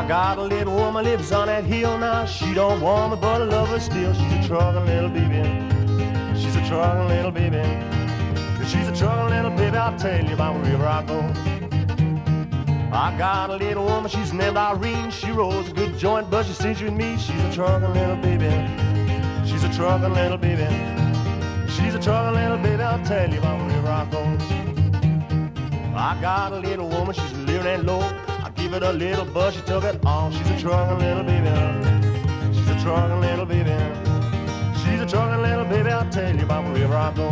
I got a little woman lives on that hill now. She don't want me, but I love her still. She's a truckin' little baby. She's a truckin' little baby. She's a truckin' little baby. I'll tell you about wherever I go. I got a little woman, she's named Irene. She rolls a good joint, but she sings with me. She's a truckin' little baby. She's a truckin' little baby. She's a truckin' little baby. I'll tell you about wherever I go. I got a little woman, she's living that low. I give it a little buzz, she took it all. She's a truckin' little baby. She's a truckin' little baby. She's a truckin' little baby. I'll tell you about wherever I go.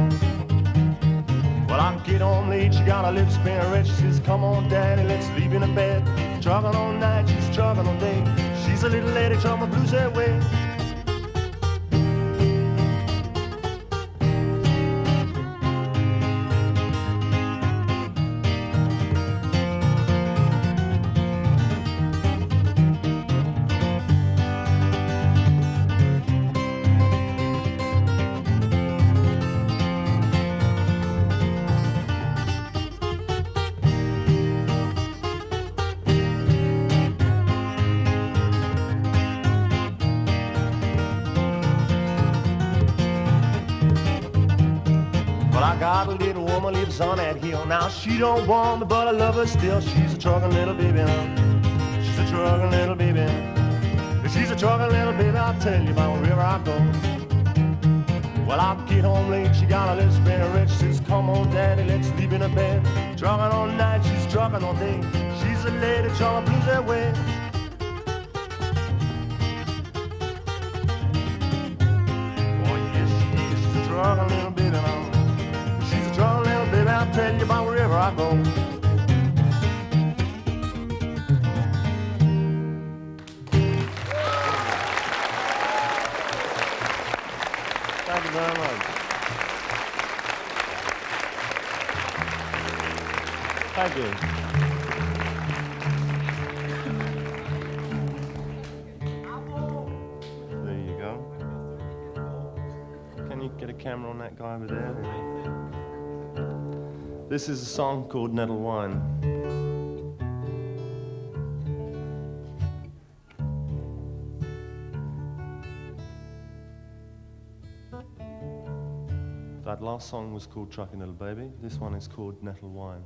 Well, I get home late, she got her lips spinning red. She says, come on, daddy, let's leave in the bed. Truckin' all night, she's truckin' all day. She's a little lady, truckin' my blues that way. I got a little woman lives on that hill. Now she don't want me, but I love her still. She's a truckin' little baby. She's a truckin' little baby. She's a truckin' little baby. I'll tell you about wherever I go. Well, I get home late, she got a little spinner red. She says, come on, daddy, let's sleep in a bed. Truckin' all night, she's truckin' all day. She's a lady, truckin' blues that way. Oh, yes, she is. She's a truckin' little baby now. I'll tell you about wherever I go. Thank you very much. Thank you. There you go. Can you get a camera on that guy over there? This is a song called Nettle Wine. That last song was called Truckin' Little Baby. This one is called Nettle Wine.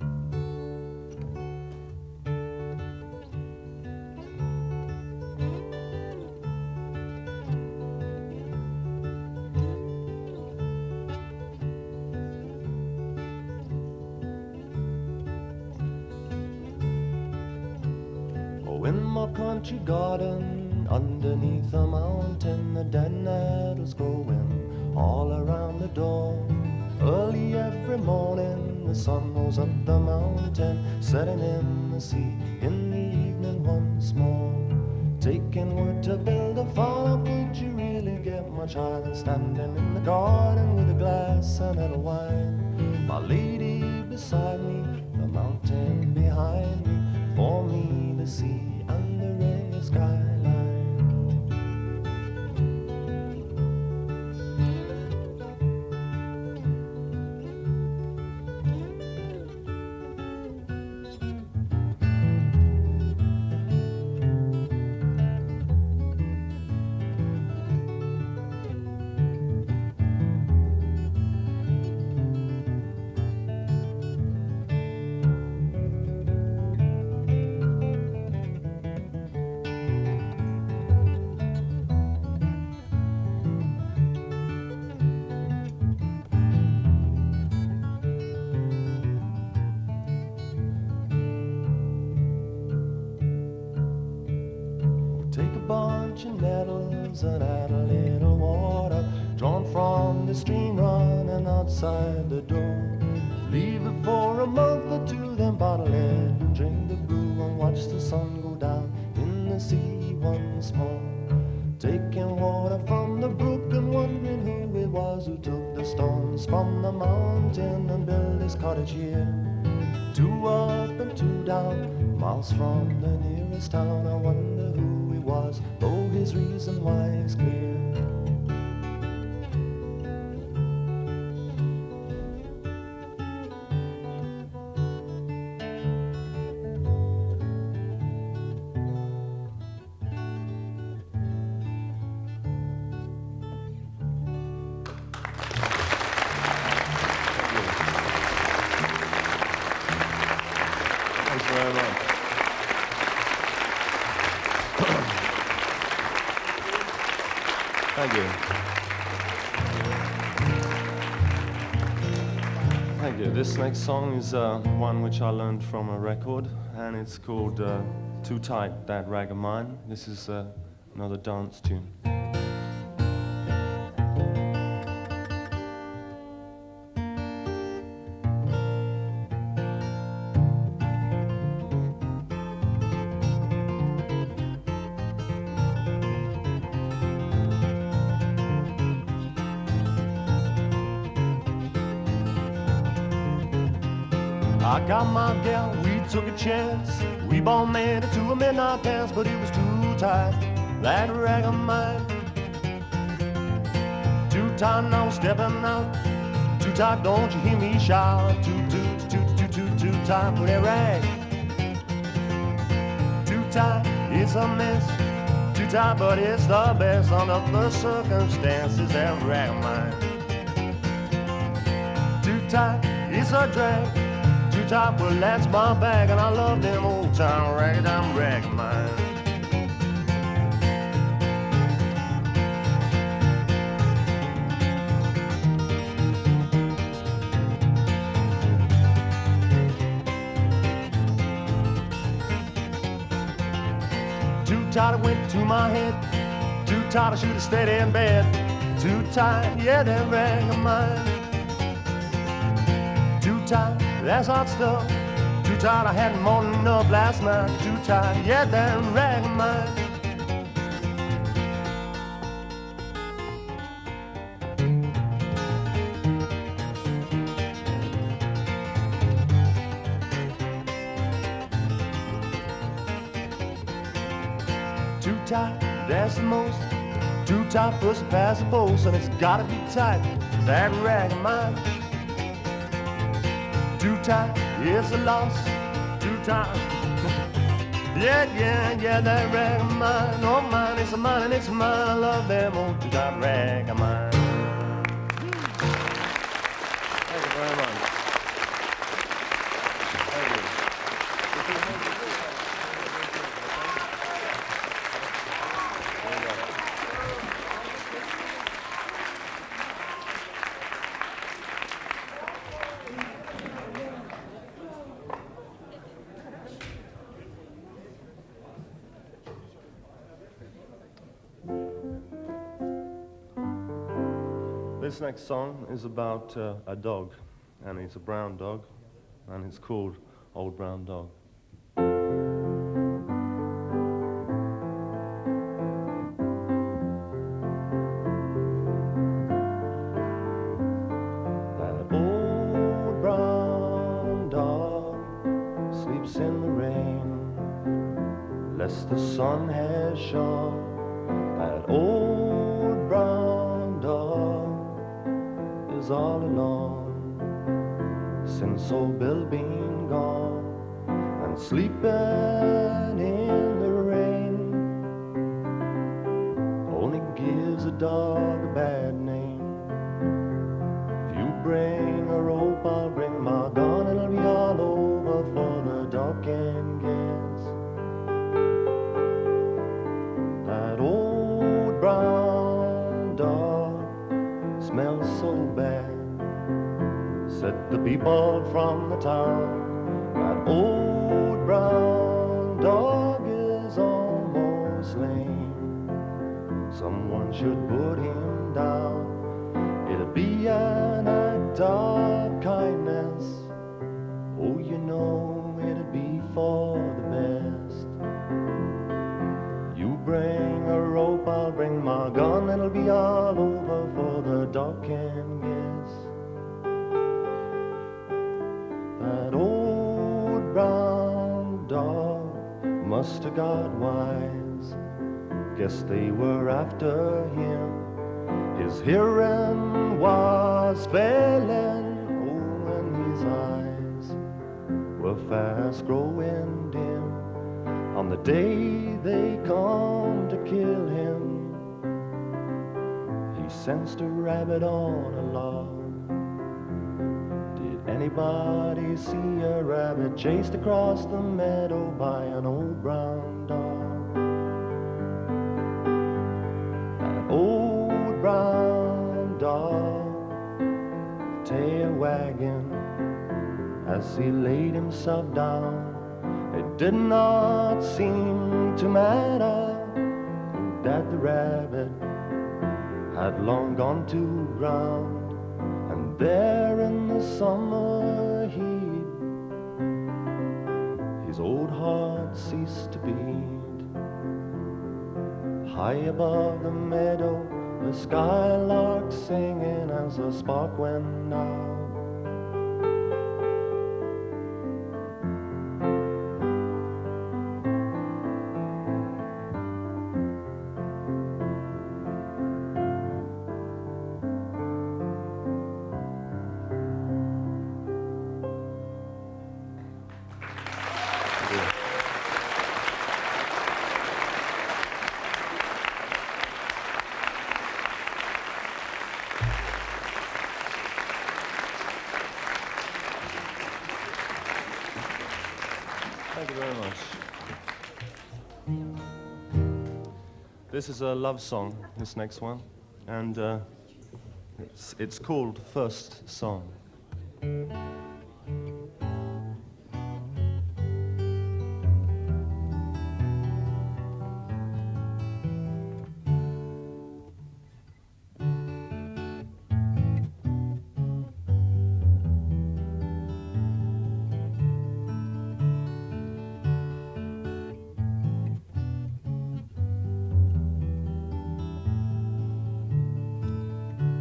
In my country garden, underneath the mountain, the dead nettles growing all around the door. Early every morning, the sun rose up the mountain, setting in the sea in the evening once more. Taking wood to build a fire, could you really get much higher than standing in the garden with a glass of nettle wine? My lady beside me, the mountain behind me, for me the sea and the rainy skyline. Take a bunch of nettles and add a little water, drawn from the stream running outside the door. Leave it for a month or two, then bottle it and drink the brew and watch the sun go down in the sea once more. Taking water from the brook and wondering who it was who took the stones from the mountain and built his cottage here. 2 up and 2 down, miles from the nearest town. I wonder who he was, though his reason why is clear. Thank you. Thank you. This next song is one which I learned from a record, and it's called Too Tight, That Rag of Mine. This is another dance tune. I got my gal, we took a chance. We both made it to a midnight dance, but it was too tight, that rag of mine. Too tight, no stepping out. Too tight, don't you hear me shout? Too tight for that rag. Too tight, it's a mess. Too tight, but it's the best under the circumstances, that rag of mine. Too tight, it's a drag. Too tight, well that's my bag, and I love them old time rag-a-dime rag of mine. Too tight, it went to my head. Too tight, I should have stayed in bed. Too tight, yeah, that rag of mine. Too tight, that's hot stuff. Too tight, I had more than enough last night. Too tight, yeah, that rag of mine. Too tight, that's the most. Too tight, push it past the post, and it's gotta be tight, that rag of mine. Too tight, it's a loss. Too tight. Yeah, that rag of mine. Oh, mine, it's mine, and it's mine. I love them old too tight rag of mine. Thank you very much. Thank you. This next song is about a dog, and he's a brown dog, and it's called Old Brown Dog. That old brown dog sleeps in the rain, lest the sun has shone. That old brown dog is all alone since old Bill been gone, and sleeping in the rain only gives a dog a bad name. If you bring a rope, I'll bring my gun, and it'll be all over for the dog can guess. That old brown dog smells so bad, said the people from the town. That old brown dog is almost lame. Someone should put him down. It'd be an act of kindness. Oh, you know, it'd be for the best. You bring a rope, I'll bring my gun, it'll be all over for the dog can guess. That old brown dog must have got wise. Guess they were after him. His hearing was failing, oh, and his eyes were fast growing dim. On the day they come to kill him, he sensed a rabbit on a log. Did anybody see a rabbit chased across the meadow by an old brown dog? That old he laid himself down. It did not seem to matter that the rabbit had long gone to ground, and there in the summer heat his old heart ceased to beat. High above the meadow, the skylark singing as the spark went out. Thank you very much. This is a love song, this next one, and it's called First Song.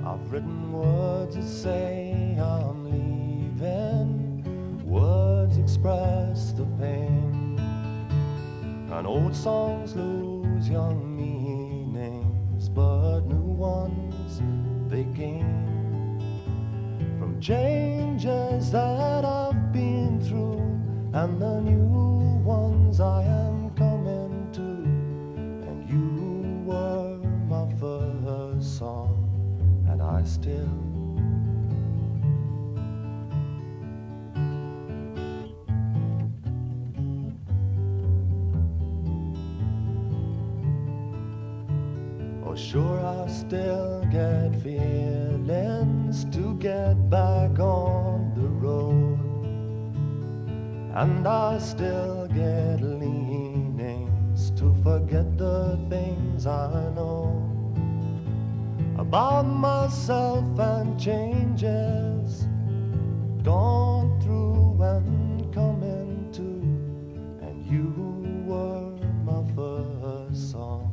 I've written words that say I'm leaving, words express the pain, and old songs lose young meanings, but new ones they gain from changes that I've been through, and the new ones I am coming to, and you were my first song. And I still oh sure I still get feelings to get back on the road, and I still get leanings to forget the things I know about myself and changes gone through and coming to, and you were my first song,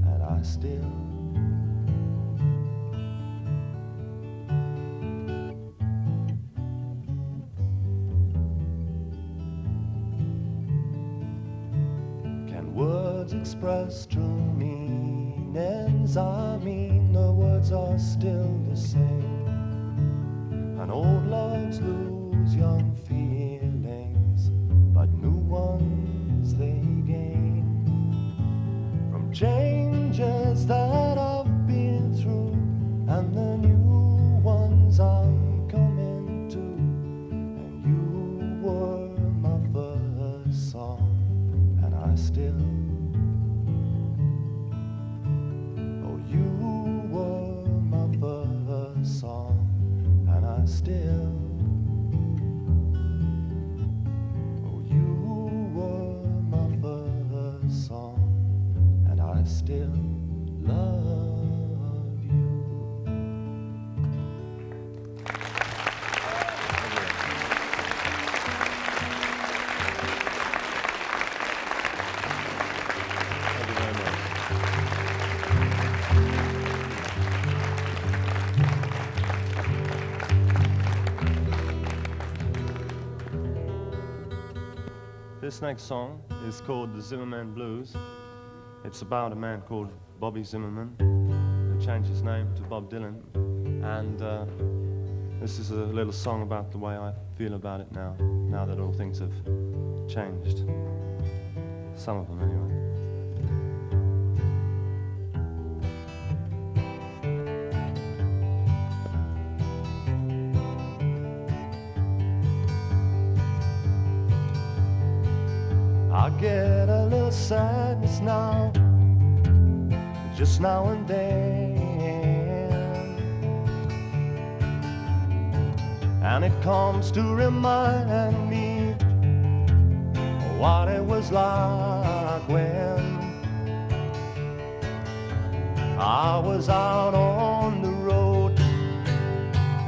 and I still can words express true meanings? I mean the words are still the same, and old loves lose young feelings, but new ones they gain from changes that I've been through, and the new ones I'm coming to, and you were my first song, and I still song, and I still, oh, you were my first song, and I still love you. Thank you very much. This next song is called The Zimmerman Blues. It's about a man called Bobby Zimmerman who changed his name to Bob Dylan. And this is a little song about the way I feel about it now that all things have changed. Some of them anyway. I get a little sadness now, just now and then. and it comes to remind me what it was like when I was out on the road,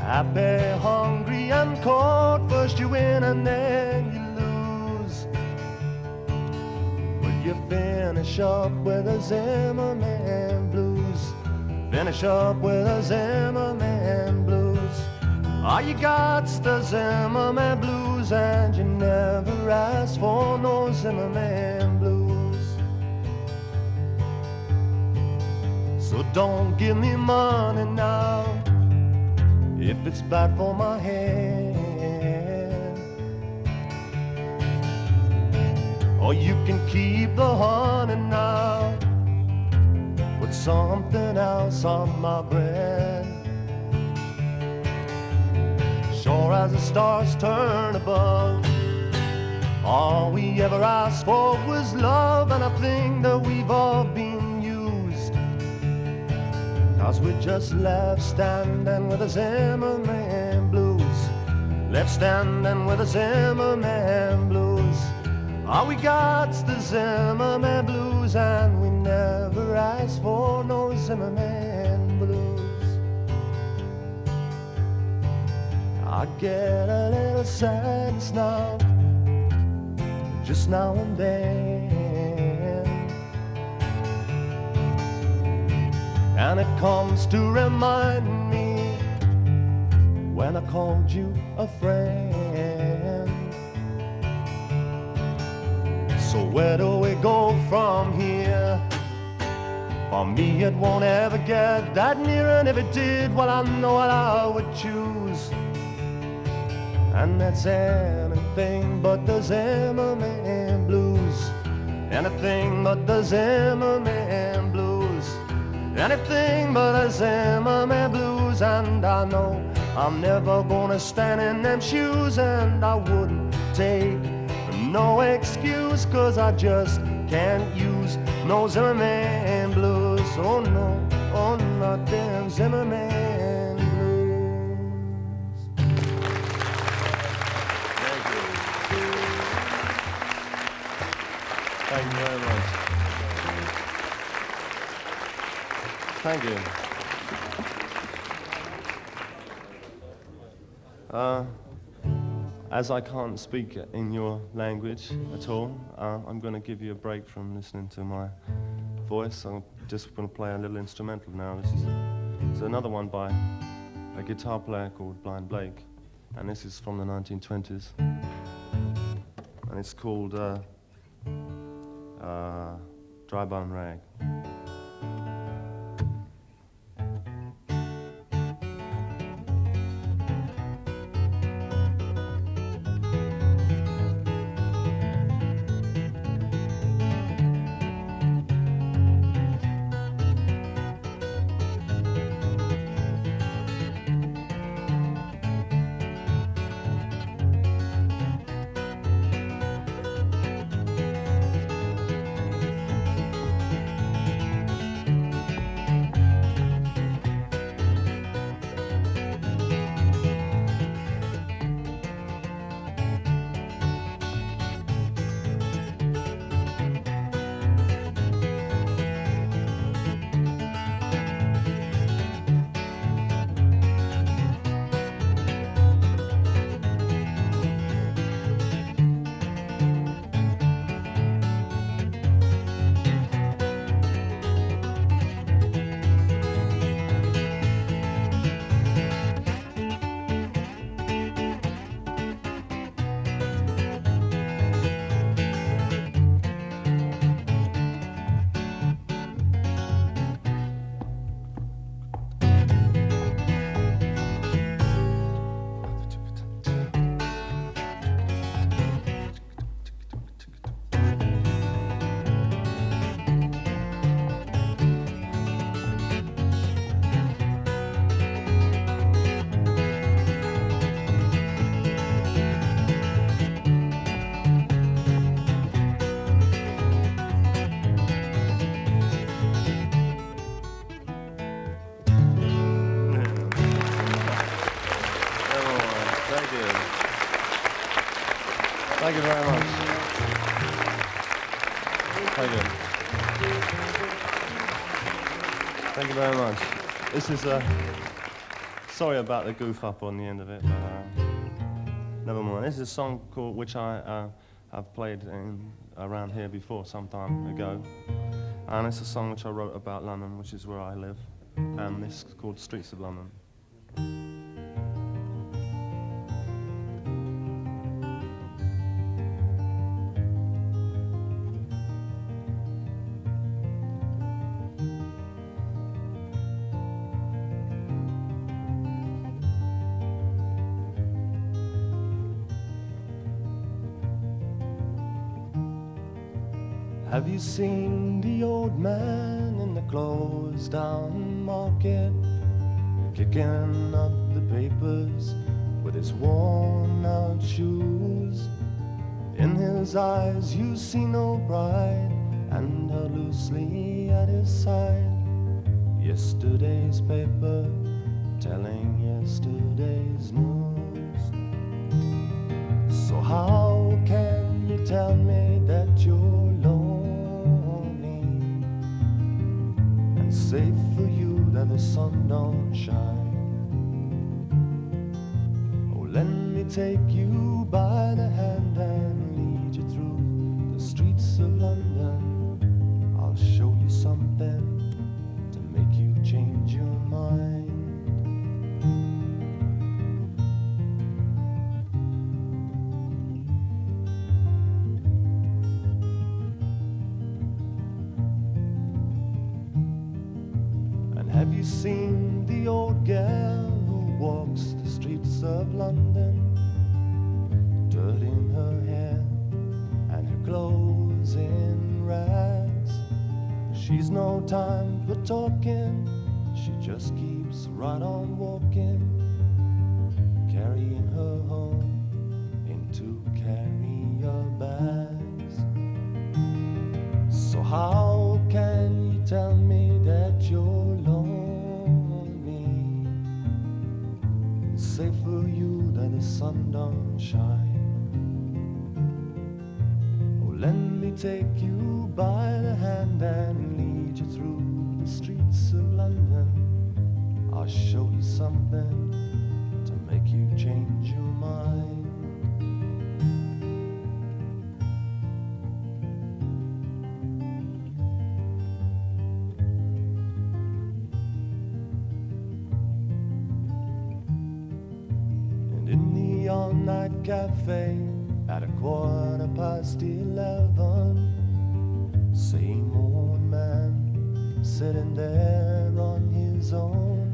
happy, hungry and cold. First you win and then you lose. Will you finish up with a Zimmerman blues? Finish up with a Zimmerman blues. All you got's the Zimmerman blues, and you never asked for no Zimmerman blues. So don't give me money now if it's bad for my head. Or you can keep the honey now, put something else on my bread. Sure as the stars turn above, all we ever asked for was love, and I think that we've all been used, 'cause we just left standing with a Zimmerman blues. Left standing with a Zimmerman blues. All we got's the Zimmerman blues, and we never asked for no Zimmerman blues. I get a little sadness now, just now and then, and it comes to remind me when I called you a friend. So where do we go from here? For me it won't ever get that near, and if it did, well I know what I would choose, and that's anything but the Zimmerman blues. Anything but the Zimmerman blues. Anything but the Zimmerman blues. And I know I'm never gonna stand in them shoes, and I wouldn't take no excuse, 'cause I just can't use no Zimmerman blues. Oh no, oh not them Zimmerman blues. Thank you very much. Thank you. As I can't speak in your language at all, I'm going to give you a break from listening to my voice. I'm just going to play a little instrumental now. This is another one by a guitar player called Blind Blake, and this is from the 1920s, and it's called Dry Bone Rag. Thank you very much. Thank you. Thank you very much. This is sorry about the goof up on the end of it, but never mind. This is a song called which I have played around here before some time ago, and it's a song which I wrote about London, which is where I live, and this is called Streets of London. Have you seen the old man in the closed down market, kicking up the papers with his worn out shoes? In his eyes you see no bride, and her loosely at his side. Yesterday's paper telling yesterday's news. So how can you tell me that you're lonely, and safe for you that the sun don't shine? Oh, let me take you by the hand and lead you through the streets of London. I'll show you something to make you change your mind. Have you seen the old girl who walks the streets of London, dirt in her hair and her clothes in rags? She's no time for talking, she just keeps right on walking, carrying her home into carrier bags. So how can you tell me that you're safe for you that the sun don't shine? Oh, let me take you by the hand and lead you through the streets of London. I'll show you something to make you change your mind. All-night cafe at 11:15, same old man sitting there on his own,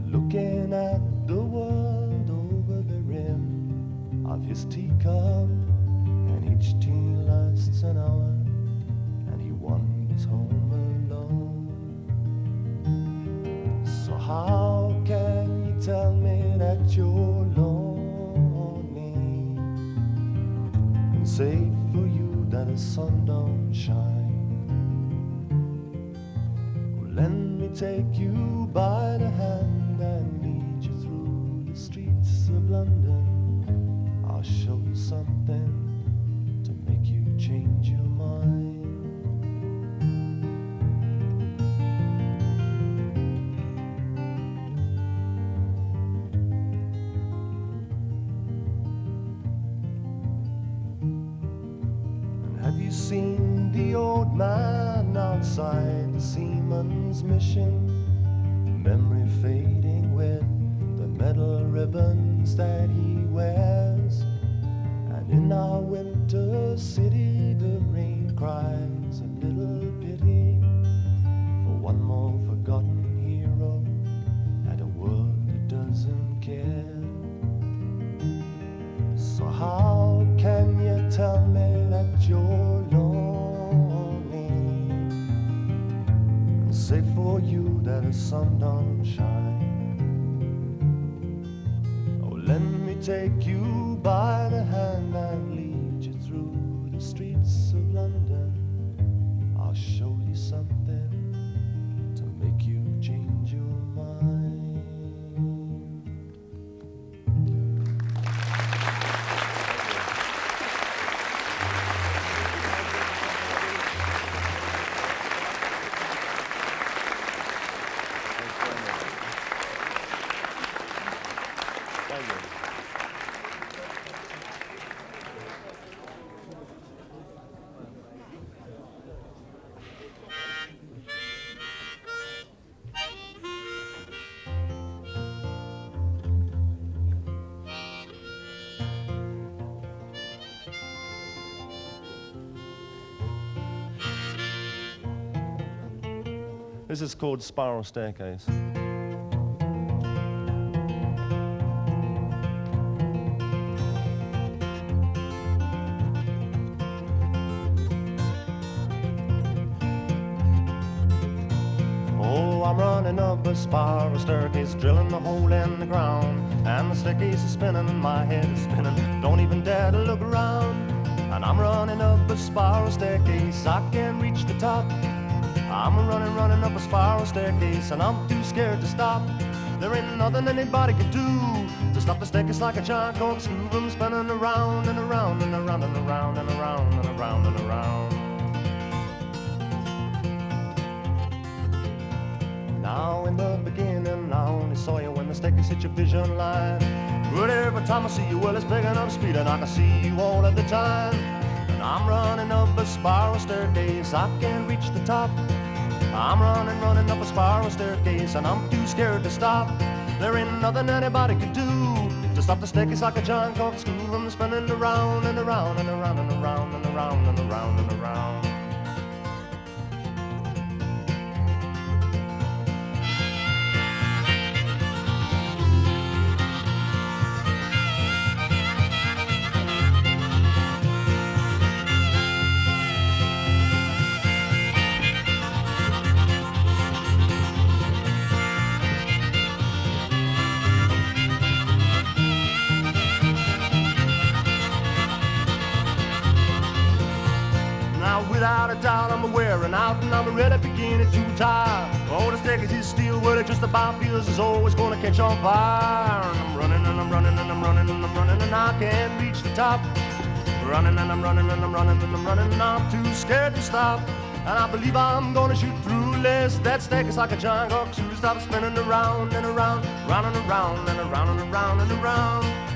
looking at the world over the rim of his teacup, and each tea lasts an hour, and he wanders home alone. So how can you tell me that you're lonely, safe for you that the sun don't shine? Well, let me take you by the hand and lead you through the streets of London. I'll show you something to make you change your mind. Have you seen the old man outside the seaman's mission, memory fading with the metal ribbons that he wears? And in our winter city the rain cries a little pity for one more forgotten hero and a world that doesn't care. So how can you tell me that you're lonely, and say for you that the sun don't shine? Oh, let me take you by the hand and lead you through the streets of London. I'll show you something to make you change your mind. This is called Spiral Staircase. Oh, I'm running up a spiral staircase, drilling a hole in the ground, and the staircase is spinning and my head is spinning. Don't even dare to look around. And I'm running up a spiral staircase, I can't reach the top. I'm running up a spiral staircase, and I'm too scared to stop. There ain't nothing anybody can do to stop the staircase like a giant corkscrew from spinning around and around and around and around and around and around and around. Now in the beginning, I only saw you when the staircase hit your vision line. But every time I see you, well, it's picking up speed, and I can see you all at the time. And I'm running up a spiral staircase, I can't reach the top. I'm running up a spiral staircase, and I'm too scared to stop. There ain't nothing anybody can do to stop the staircase like a giant corkscrew from spinning around and around and around and around and around and around and around. Without a doubt, I'm wearing out and I'm really beginning to tire. Oh, the staircase is steel, well, it just about feels it's always gonna catch on fire. And I'm running and I'm running and I'm running and I'm running and I can't reach the top. Running and I'm running and I'm running and I'm running and I'm too scared to stop. And I believe I'm gonna shoot through this. That staircase like a giant corkscrew, stop spinning around and around, round and around and around and around and around.